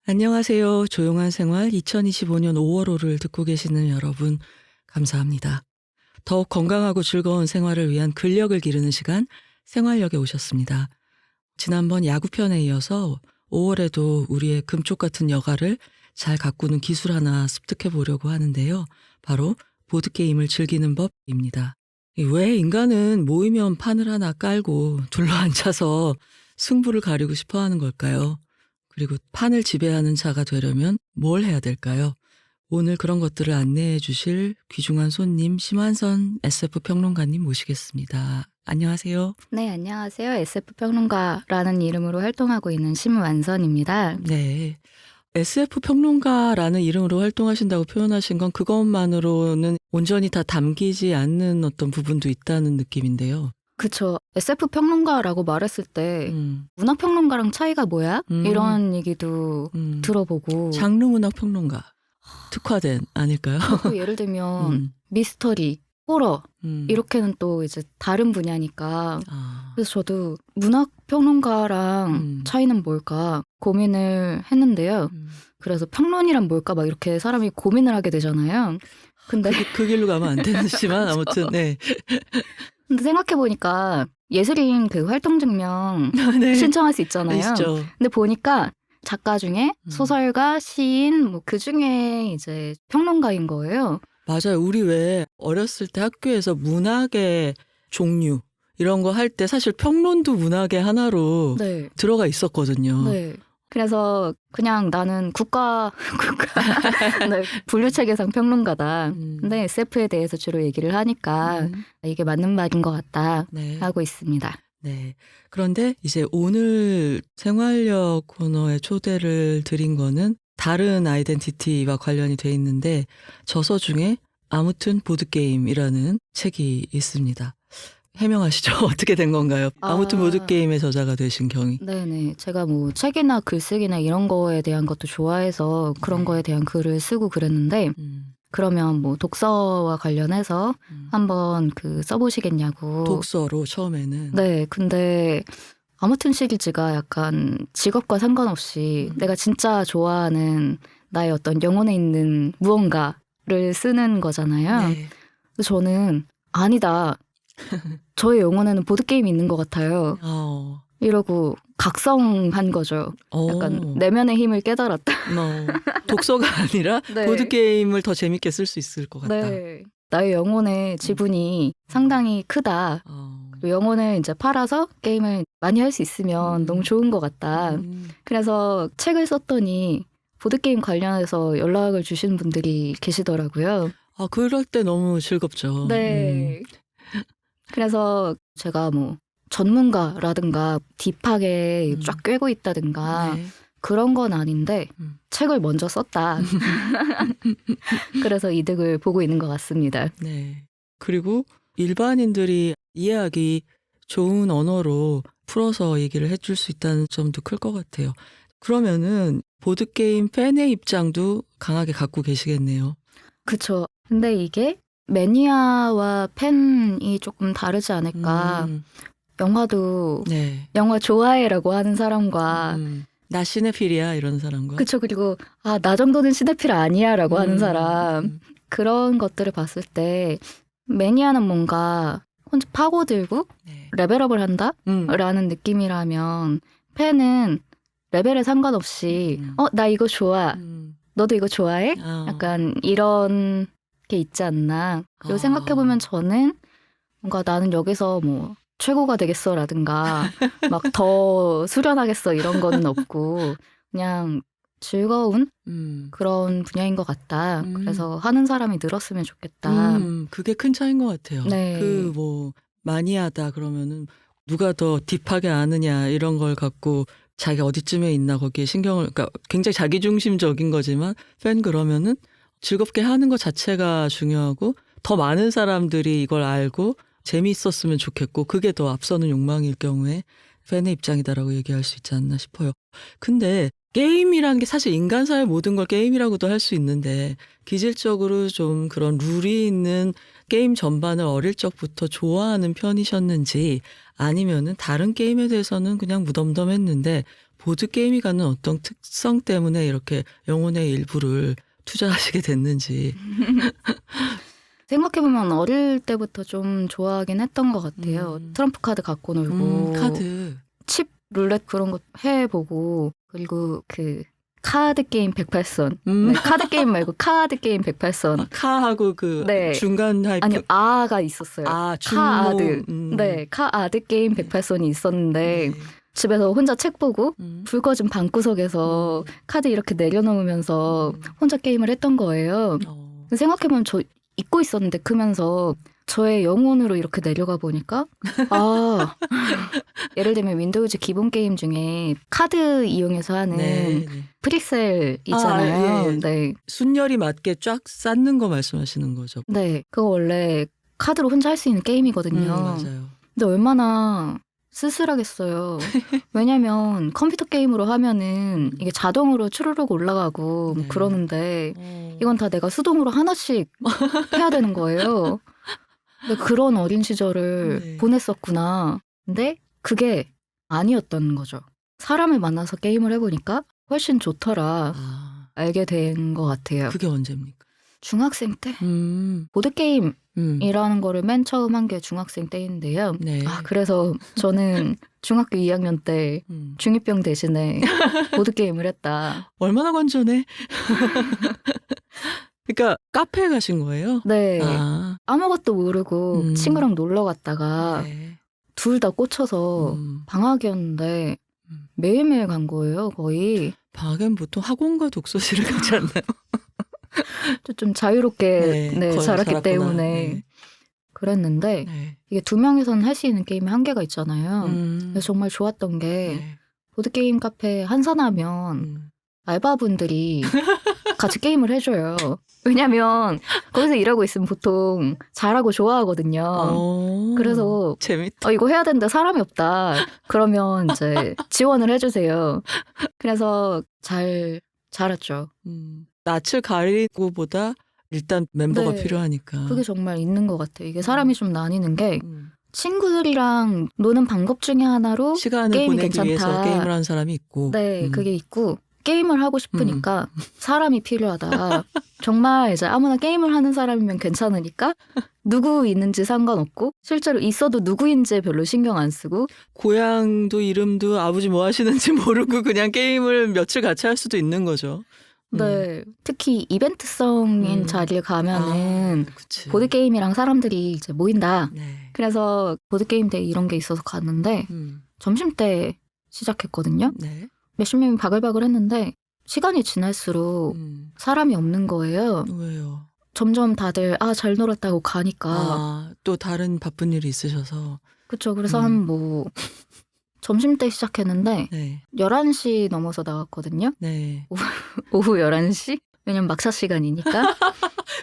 안녕하세요. 조용한 생활 2025년 5월호를 듣고 계시는 여러분, 감사합니다. 더욱 건강하고 즐거운 생활을 위한 근력을 기르는 시간, 생활력에 오셨습니다. 지난번 야구편에 이어서 5월에도 우리의 금쪽 같은 여가를 잘 가꾸는 기술 하나 습득해 보려고 하는데요. 바로 보드게임을 즐기는 법입니다. 왜 인간은 모이면 판을 하나 깔고 둘러앉아서 승부를 가리고 싶어 하는 걸까요? 그리고 판을 지배하는 자가 되려면 뭘 해야 될까요? 오늘 그런 것들을 안내해 주실 귀중한 손님 심한선 SF 평론가님 모시겠습니다. 안녕하세요. 네, 안녕하세요. SF평론가라는 이름으로 활동하고 있는 심완선입니다. 네. SF 평론가라는 이름으로 활동하신다고 표현하신 건 그것만으로는 온전히 다 담기지 않는 어떤 부분도 있다는 느낌인데요. 그쵸. SF평론가라고 말했을 때 음, 문학평론가랑 차이가 뭐야? 음, 이런 얘기도 들어보고 장르 문학 평론가 특화된 아닐까요? 그리고 예를 들면 음, 미스터리, 호러 음. 이렇게는 또 이제 다른 분야니까 아, 그래서 저도 문학평론가랑 차이는 뭘까 고민을 했는데요. 그래서 평론이란 뭘까 막 이렇게 사람이 고민을 하게 되잖아요. 근데 그 길로 가면 안 되지만 아무튼 네. 근데 생각해보니까 예술인 그 활동증명 네. 신청할 수 있잖아요. 있죠. 근데 보니까 작가 중에 소설가, 시인, 뭐 그 중에 이제 평론가인 거예요. 맞아요. 우리 왜 어렸을 때 학교에서 문학의 종류 이런 거 할 때 사실 평론도 문학의 하나로 네. 들어가 있었거든요. 네. 그래서 그냥 나는 국가 네, 분류체계상 평론가다. 근데 SF에 대해서 주로 얘기를 하니까 이게 맞는 말인 것 같다 네. 하고 있습니다. 네. 그런데 이제 오늘 생활력 코너에 초대를 드린 거는 다른 아이덴티티와 관련이 돼 있는데 저서 중에 아무튼 보드게임이라는 책이 있습니다. 해명하시죠. 어떻게 된 건가요? 아무튼 보드게임의 저자가 되신 경위. 네네. 제가 뭐 책이나 글쓰기나 이런 거에 대한 것도 좋아해서 그런 거에 대한 글을 쓰고 그랬는데 그러면 뭐 독서와 관련해서 한번 그 써보시겠냐고. 독서로 처음에는. 네. 근데 아무튼 시리즈가 약간 직업과 상관없이 내가 진짜 좋아하는 나의 어떤 영혼에 있는 무언가를 쓰는 거잖아요. 네. 근데 저는 아니다. 저의 영혼에는 보드게임이 있는 것 같아요. 이러고 각성한 거죠. 약간 내면의 힘을 깨달았다. 독서가 아니라 네. 보드게임을 더 재밌게 쓸 수 있을 것 같다. 네. 나의 영혼의 지분이 상당히 크다. 그리고 영혼을 이제 팔아서 게임을 많이 할 수 있으면 너무 좋은 것 같다. 그래서 책을 썼더니 보드게임 관련해서 연락을 주신 분들이 계시더라고요. 아, 그럴 때 너무 즐겁죠. 네. 그래서 제가 뭐 전문가라든가 딥하게 쫙 꿰고 있다든가 네. 그런 건 아닌데 책을 먼저 썼다. 그래서 이득을 보고 있는 것 같습니다. 네. 그리고 일반인들이 이해하기 좋은 언어로 풀어서 얘기를 해줄 수 있다는 점도 클 것 같아요. 그러면은 보드게임 팬의 입장도 강하게 갖고 계시겠네요. 그쵸. 근데 이게 매니아와 팬이 조금 다르지 않을까. 영화도 네. 영화 좋아해라고 하는 사람과 나 시네필이야 이런 사람과. 그쵸. 그리고 나 정도는 시네필 아니야 라고 하는 사람. 그런 것들을 봤을 때 매니아는 뭔가 혼자 파고들고 네. 레벨업을 한다? 라는 느낌이라면 팬은 레벨에 상관없이 나 이거 좋아. 너도 이거 좋아해? 약간 이런 게 있지 않나. 그리고 생각해보면 저는 뭔가 나는 여기서 뭐 최고가 되겠어라든가 막 더 수련하겠어 이런 거는 없고 그냥 즐거운 그런 분야인 것 같다. 그래서 하는 사람이 늘었으면 좋겠다. 그게 큰 차이인 것 같아요. 네. 그 뭐 마니아다 그러면은 누가 더 딥하게 아느냐 이런 걸 갖고 자기가 어디쯤에 있나 거기에 신경을, 그러니까 굉장히 자기중심적인 거지만 팬 그러면은 즐겁게 하는 것 자체가 중요하고 더 많은 사람들이 이걸 알고 재미있었으면 좋겠고 그게 더 앞서는 욕망일 경우에 팬의 입장이다라고 얘기할 수 있지 않나 싶어요. 근데 게임이라는 게 사실 인간사의 모든 걸 게임이라고도 할 수 있는데 기질적으로 좀 그런 룰이 있는 게임 전반을 어릴 적부터 좋아하는 편이셨는지 아니면은 다른 게임에 대해서는 그냥 무덤덤했는데 보드게임이 갖는 어떤 특성 때문에 이렇게 영혼의 일부를 투자하시게 됐는지. 생각해보면 어릴 때부터 좀 좋아하긴 했던 것 같아요. 트럼프 카드 갖고 놀고 카드. 칩 룰렛 그런 거 해보고 그리고 그 카드 게임 108선 네, 카드 게임 말고 카드 게임 108선 카하고 그 네. 중간 하이프. 아니요 아가 있었어요. 카아드 네 카아드 게임 108선이 있었는데 네. 집에서 혼자 책 보고 불 꺼진 방구석에서 카드 이렇게 내려놓으면서 혼자 게임을 했던 거예요. 생각해보면 저 잊고 있었는데 크면서 저의 영혼으로 이렇게 내려가 보니까 아 예를 들면 윈도우즈 기본 게임 중에 카드 이용해서 하는 네. 프리셀 있잖아요. 예. 네. 순열이 맞게 쫙 쌓는 거 말씀하시는 거죠. 네. 그거 원래 카드로 혼자 할 수 있는 게임이거든요. 맞아요. 근데 얼마나 쓸쓸하겠어요. 왜냐면 컴퓨터 게임으로 하면은 이게 자동으로 추르륵 올라가고 네. 그러는데 이건 다 내가 수동으로 하나씩 해야 되는 거예요. 근데 그런 어린 시절을 네. 보냈었구나. 근데 그게 아니었던 거죠. 사람을 만나서 게임을 해보니까 훨씬 좋더라. 알게 된 것 같아요. 그게 언제입니까? 중학생 때 음. 보드게임이라는 거를 맨 처음 한 게 중학생 때인데요. 네. 그래서 저는 중학교 2학년 때 중2병 대신에 보드게임을 했다. 얼마나 건전해? 그러니까 카페에 가신 거예요? 네. 아무것도 모르고 친구랑 놀러 갔다가 네. 둘 다 꽂혀서 방학이었는데 매일매일 간 거예요, 거의. 방학엔 보통 학원과 독서실을 가지 않나요? 좀 자유롭게 거의 자랐기 자랐구나. 때문에 네. 그랬는데 네. 이게 두 명이서는 할 수 있는 게임에 한계가 있잖아요. 그래서 정말 좋았던 게 네. 보드게임 카페 한산하면 알바분들이 같이 게임을 해줘요. 왜냐면 거기서 일하고 있으면 보통 잘하고 좋아하거든요. 그래서 재밌다. 이거 해야 되는데 사람이 없다. 그러면 이제 지원을 해주세요. 그래서 잘 자랐죠. 낯을 가리고보다 일단 멤버가 네. 필요하니까. 그게 정말 있는 것 같아요. 이게 사람이 좀 나뉘는 게 친구들이랑 노는 방법 중에 하나로 시간을 게임이 보내기 괜찮다. 위해서 게임을 하는 사람이 있고. 네, 그게 있고 게임을 하고 싶으니까 사람이 필요하다. 정말 이제 아무나 게임을 하는 사람이면 괜찮으니까 누구 있는지 상관없고 실제로 있어도 누구인지 별로 신경 안 쓰고 고향도 이름도 아버지 뭐 하시는지 모르고 그냥 게임을 며칠 같이 할 수도 있는 거죠. 네, 특히 이벤트성인 자리에 가면은 그치. 보드게임이랑 사람들이 이제 모인다. 네. 그래서 보드게임 데이 이런 게 있어서 갔는데 점심 때 시작했거든요. 네. 몇십 명이 바글바글 했는데 시간이 지날수록 사람이 없는 거예요. 왜요? 점점 다들 잘 놀았다고 가니까. 또 다른 바쁜 일이 있으셔서. 그렇죠. 그래서 한 점심 때 시작했는데 네. 11시 넘어서 나왔거든요. 네. 오후 11시? 왜냐면 막차 시간이니까.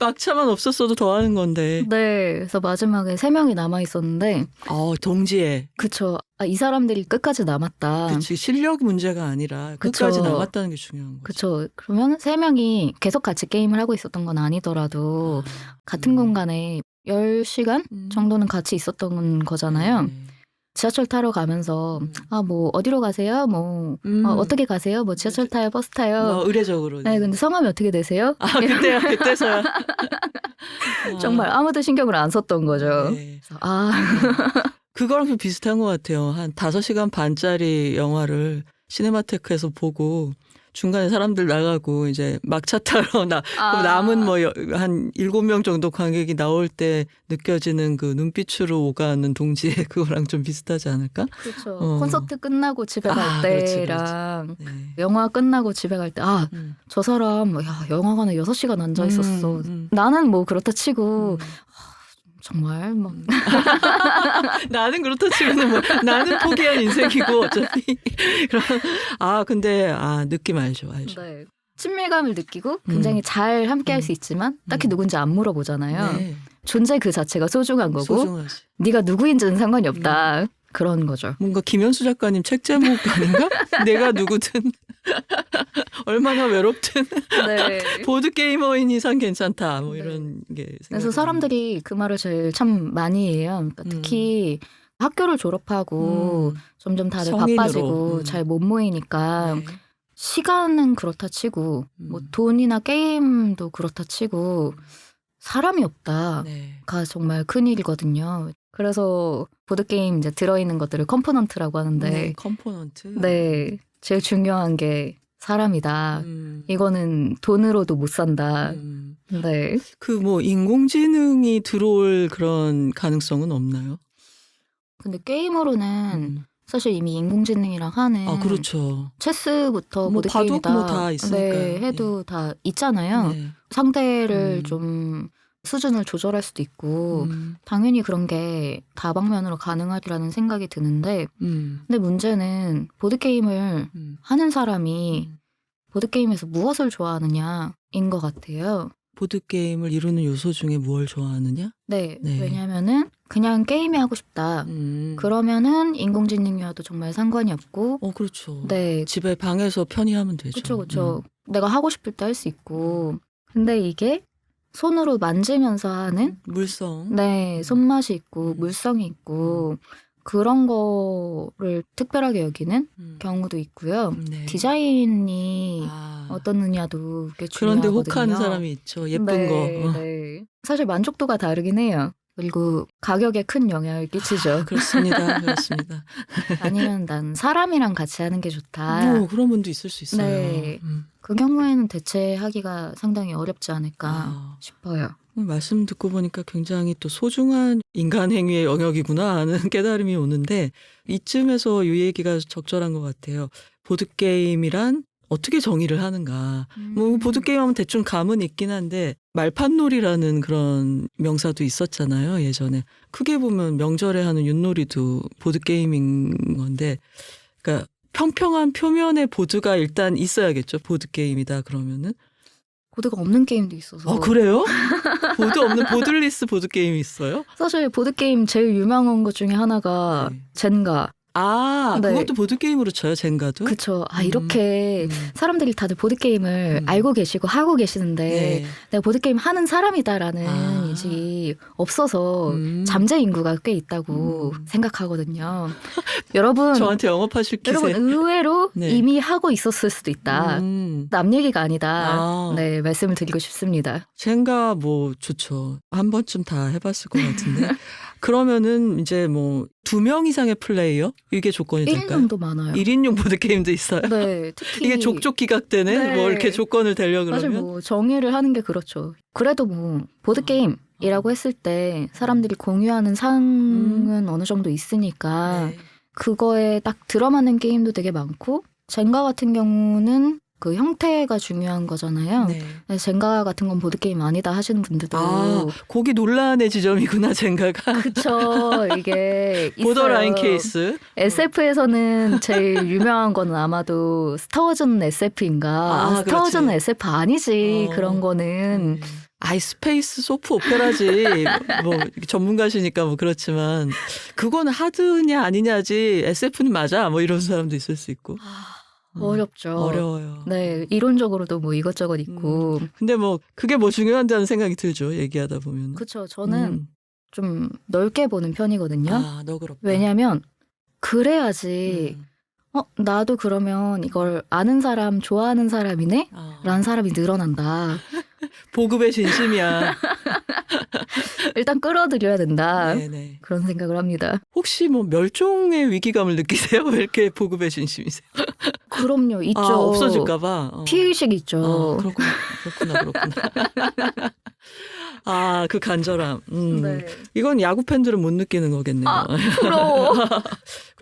막차만 없었어도 더 하는 건데. 네. 그래서 마지막에 3명이 남아 있었는데 동지에. 그쵸. 이 사람들이 끝까지 남았다. 그치. 실력 문제가 아니라 그쵸. 끝까지 남았다는 게 중요한 거죠. 그쵸. 그러면 3명이 계속 같이 게임을 하고 있었던 건 아니더라도 같은 공간에 10시간 정도는 같이 있었던 거잖아요. 네. 지하철 타러 가면서 뭐 어디로 가세요? 뭐 어떻게 가세요? 뭐 지하철 타요? 버스 타요? 의례적으로. 네, 근데 성함이 어떻게 되세요? 그때서야. 정말 아무도 신경을 안 썼던 거죠. 네. 그래서 그거랑 좀 비슷한 것 같아요. 한 5시간 반짜리 영화를 시네마테크에서 보고 중간에 사람들 나가고 이제 막차 타러 그럼 남은 한 7명 정도 관객이 나올 때 느껴지는 그 눈빛으로 오가는 동지의 그거랑 좀 비슷하지 않을까? 그렇죠. 콘서트 끝나고 집에 갈 때랑 그렇지. 네. 영화 끝나고 집에 갈 때 저 사람 영화관에 6시간 앉아 있었어. 나는 뭐 그렇다 치고 정말 막 나는 그렇다 치고는 나는 포기한 인생이고 어차피 근데 느낌 알죠. 네. 친밀감을 느끼고 굉장히 잘 함께 할 수 있지만 딱히 누군지 안 물어보잖아요. 네. 존재 그 자체가 소중한 거고 소중하지. 네가 누구인지는 상관이 없다. 그런 거죠. 뭔가 김현수 작가님 책 제목 아닌가? 내가 누구든 얼마나 외롭든 네. 보드 게이머인 이상 괜찮다. 뭐 네. 이런 게. 그래서 사람들이 그 말을 제일 참 많이 해요. 그러니까 특히 학교를 졸업하고 점점 다들 성인으로. 바빠지고 잘 못 모이니까 네. 시간은 그렇다 치고 뭐 돈이나 게임도 그렇다 치고 사람이 없다가 네. 정말 큰일이거든요. 그래서 보드게임 이제 들어있는 것들을 컴포넌트라고 하는데 네, 컴포넌트. 네, 제일 중요한 게 사람이다. 이거는 돈으로도 못 산다. 네. 그 뭐 인공지능이 들어올 그런 가능성은 없나요? 근데 게임으로는 사실 이미 인공지능이랑 하는 아, 그렇죠. 체스부터 뭐 보드게임이 바둑 뭐 다 있으니까. 네, 해도 다 있잖아요. 네. 상대를 좀 수준을 조절할 수도 있고 당연히 그런 게 다방면으로 가능하리라는 생각이 드는데 근데 문제는 보드게임을 하는 사람이 보드게임에서 무엇을 좋아하느냐인 것 같아요. 보드게임을 이루는 요소 중에 무엇을 좋아하느냐? 네, 네. 왜냐하면은 그냥 게임이 하고 싶다. 그러면은 인공지능이어도 정말 상관이 없고 그렇죠. 네, 집에 방에서 편히 하면 되죠. 그렇죠. 내가 하고 싶을 때 할 수 있고 근데 이게 손으로 만지면서 하는 물성. 네, 손맛이 있고 물성이 있고 그런 거를 특별하게 여기는 경우도 있고요. 네. 디자인이 어떻느냐도 꽤 그런데 중요하거든요. 혹하는 사람이 있죠. 예쁜 네, 거. 네. 사실 만족도가 다르긴 해요. 그리고 가격에 큰 영향을 끼치죠. 그렇습니다. 그렇습니다. 아니면 난 사람이랑 같이 하는 게 좋다. 그런 분도 있을 수 있어요. 네. 그 경우에는 대체하기가 상당히 어렵지 않을까 싶어요. 말씀 듣고 보니까 굉장히 또 소중한 인간 행위의 영역이구나 하는 깨달음이 오는데 이쯤에서 이 얘기가 적절한 것 같아요. 보드게임이란 어떻게 정의를 하는가. 뭐 보드게임 하면 대충 감은 있긴 한데 말판놀이라는 그런 명사도 있었잖아요. 예전에. 크게 보면 명절에 하는 윷놀이도 보드게임인 건데 그러니까 평평한 표면에 보드가 일단 있어야겠죠. 보드게임이다 그러면은. 보드가 없는 게임도 있어서. 그래요? 보드 없는 보드리스 보드게임이 있어요? 사실 보드게임 제일 유명한 것 중에 하나가 네. 젠가. 네. 그것도 보드게임으로 쳐요, 젠가도? 그쵸. 이렇게 사람들이 다들 보드게임을 알고 계시고 하고 계시는데 네. 내가 보드게임 하는 사람이다라는 인식이 없어서 잠재 인구가 꽤 있다고 생각하거든요. 여러분, 저한테 영업하실 기세. 여러분 의외로 네. 이미 하고 있었을 수도 있다. 남 얘기가 아니다. 네, 말씀을 드리고 싶습니다. 젠가 뭐 좋죠. 한 번쯤 다 해봤을 것 같은데. 그러면은 이제 뭐 2명 이상의 플레이어? 이게 조건이 될까요? 1인용도 많아요. 1인용 보드게임도 있어요? 네, 특히 이게 족족 기각되네? 네. 뭐 이렇게 조건을 대려 그러면? 사실 뭐 정의를 하는 게 그렇죠. 그래도 뭐 보드게임이라고 했을 때 사람들이 공유하는 상은 어느 정도 있으니까 네. 그거에 딱 들어맞는 게임도 되게 많고 젠가 같은 경우는 그 형태가 중요한 거잖아요. 네. 그래서 젠가 같은 건 보드게임 아니다 하시는 분들도 거기 논란의 지점이구나, 젠가가. 그쵸. 이게 보더라인 있어요. 케이스. SF에서는 제일 유명한 거는 아마도 스타워즈는 SF인가? 스타워즈는 그렇지. SF 아니지. 그런 거는. 스페이스 소프 오페라지. 뭐 전문가시니까 뭐 그렇지만 그거는 하드냐 아니냐지 SF는 맞아. 뭐 이런 사람도 있을 수 있고. 어렵죠. 어려워요. 네, 이론적으로도 뭐 이것저것 있고. 근데 뭐 그게 뭐 중요한다는 생각이 들죠. 얘기하다 보면. 그렇죠. 저는 좀 넓게 보는 편이거든요. 너그럽다. 왜냐하면 그래야지 나도 그러면 이걸 아는 사람, 좋아하는 사람이네? 라는 사람이 늘어난다. 보급의 진심이야. 일단 끌어들여야 된다. 네네. 그런 생각을 합니다. 혹시 뭐 멸종의 위기감을 느끼세요? 왜 이렇게 보급의 진심이세요? 그럼요. 있죠. 없어질까 봐. 피의식이 있죠. 그렇구나. 그 간절함. 네. 이건 야구 팬들은 못 느끼는 거겠네요. 부러워.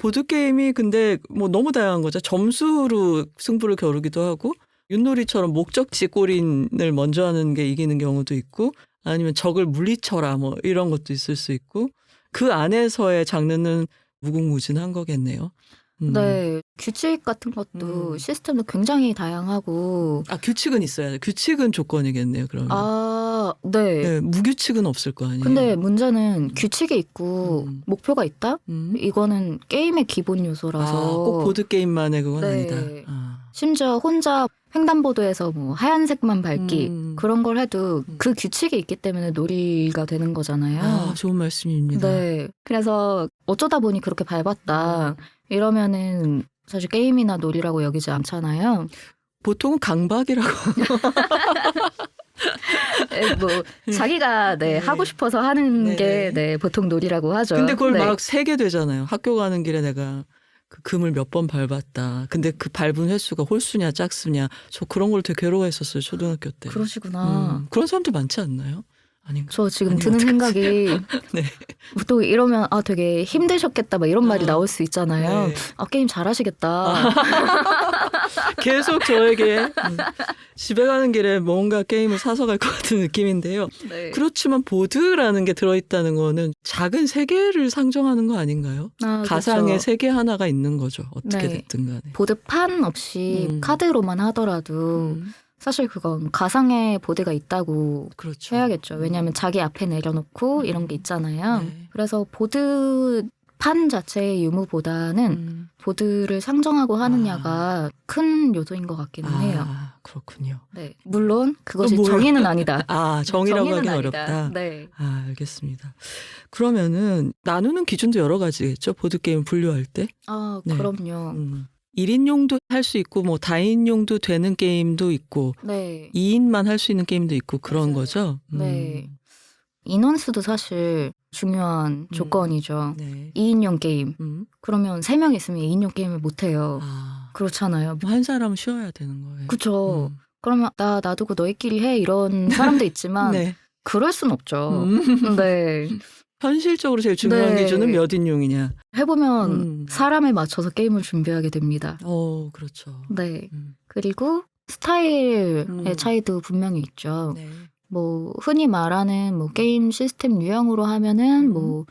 보드게임이 근데 뭐 너무 다양한 거죠. 점수로 승부를 겨루기도 하고 윷놀이처럼 목적지 골인을 먼저 하는 게 이기는 경우도 있고 아니면 적을 물리쳐라 뭐 이런 것도 있을 수 있고 그 안에서의 장르는 무궁무진한 거겠네요. 네. 규칙 같은 것도 시스템도 굉장히 다양하고. 규칙은 있어야 돼. 규칙은 조건이겠네요, 그러면. 네. 네. 무규칙은 없을 거 아니에요. 근데 문제는 규칙이 있고 목표가 있다? 이거는 게임의 기본 요소라서. 꼭 보드게임만의 그건 네. 아니다. 심지어 혼자 횡단보도에서 뭐 하얀색만 밟기 그런 걸 해도 그 규칙이 있기 때문에 놀이가 되는 거잖아요. 아, 좋은 말씀입니다. 네. 그래서 어쩌다 보니 그렇게 밟았다. 이러면은 사실 게임이나 놀이라고 여기지 않잖아요. 보통은 강박이라고. 뭐 자기가 하고 싶어서 하는 게 보통 놀이라고 하죠. 근데 그걸 막 세게 되잖아요. 학교 가는 길에 내가 그 금을 몇 번 밟았다. 근데 그 밟은 횟수가 홀수냐 짝수냐. 저 그런 걸 되게 괴로워했었어요. 초등학교 때. 그러시구나. 그런 사람들 많지 않나요? 아닌가? 저 지금 드는 생각이 네. 보통 이러면 되게 힘드셨겠다 막 이런 말이 나올 수 있잖아요. 네. 게임 잘하시겠다. 계속 저에게 집에 가는 길에 뭔가 게임을 사서 갈 것 같은 느낌인데요. 네. 그렇지만 보드라는 게 들어있다는 거는 작은 세계를 상정하는 거 아닌가요? 가상의 그렇죠. 세계 하나가 있는 거죠. 어떻게 네. 됐든 간에. 보드판 없이 카드로만 하더라도 사실 그건 가상의 보드가 있다고 그렇죠. 해야겠죠. 왜냐하면 자기 앞에 내려놓고 이런 게 있잖아요. 네. 그래서 보드판 자체의 유무보다는 보드를 상정하고 하느냐가 큰 요소인 것 같기는 해요. 아, 그렇군요. 네. 물론 그것이 뭐예요? 정의는 아니다. 아, 정의라고 정의는 하긴 아니다. 어렵다. 네. 아, 알겠습니다. 그러면은 나누는 기준도 여러 가지겠죠? 보드게임 분류할 때? 네. 그럼요. 1인용도 할 수 있고 뭐 다인용도 되는 게임도 있고 네. 2인만 할 수 있는 게임도 있고 그런 맞아요. 거죠? 네. 인원수도 사실 중요한 조건이죠. 네. 2인용 게임. 음. 그러면 3명 있으면 2인용 게임을 못 해요. 아, 그렇잖아요. 한 사람은 쉬어야 되는 거예요. 그쵸. 그러면 나 놔두고 너희끼리 해 이런 사람도 있지만 네. 그럴 순 없죠. 네. 현실적으로 제일 중요한 네. 기준은 몇 인용이냐. 해보면 사람에 맞춰서 게임을 준비하게 됩니다. 그렇죠. 네. 그리고 스타일의 차이도 분명히 있죠. 네. 뭐 흔히 말하는 뭐 게임 시스템 유형으로 하면은 뭐